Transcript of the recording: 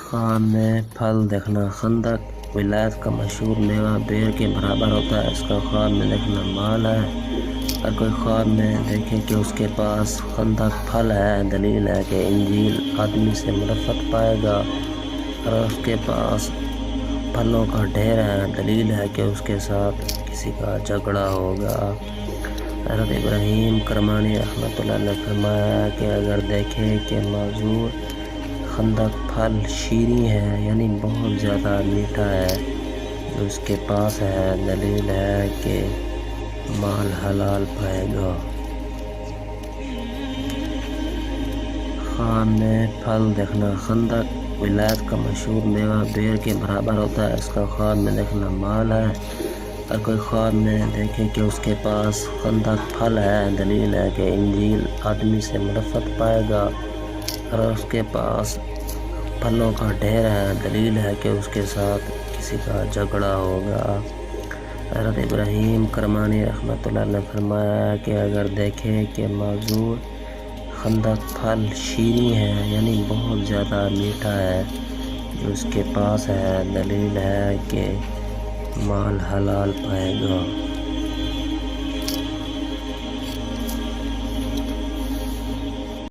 خام میں پھل دیکھنا خندق ولایت کا مشہور میوہ بیر کے برابر ہوتا ہے۔ اس کا خواب میں دیکھنا مال ہے۔ اگر کوئی خواب میں دیکھے کہ اس کے پاس خندق پھل ہے، دلیل ہے کہ انجیل آدمی سے منفرت پائے گا۔ اگر اس کے پاس پھلوں کا ڈھیر ہے، دلیل ہے کہ اس کے ساتھ کسی کا جھگڑا ہوگا۔ حضرت ابراہیم کرمانی رحمۃ اللہ نے فرمایا کہ اگر دیکھے کہ معذور خندق پھل شیریں ہے، یعنی بہت زیادہ میٹھا ہے، جو اس کے پاس ہے، دلیل ہے کہ مال حلال پائے گا۔ خواب میں پھل دیکھنا خندق ولایت کا مشہور میوہ بیر کے برابر ہوتا ہے۔ اس کا خواب میں دیکھنا مال ہے۔ اگر کوئی خواب میں دیکھے کہ اس کے پاس خندق پھل ہے، دلیل ہے کہ انجیل آدمی سے منفرت پائے گا۔ اگر اس کے پاس پھلوں کا ڈھیر ہے، دلیل ہے کہ اس کے ساتھ کسی کا جھگڑا ہوگا۔ حضرت ابراہیم کرمانی رحمۃ اللہ نے فرمایا کہ اگر دیکھے کہ معذور خندق پھل شیریں ہے، یعنی بہت زیادہ میٹھا ہے، جو اس کے پاس ہے، دلیل ہے کہ مال حلال پائے گا۔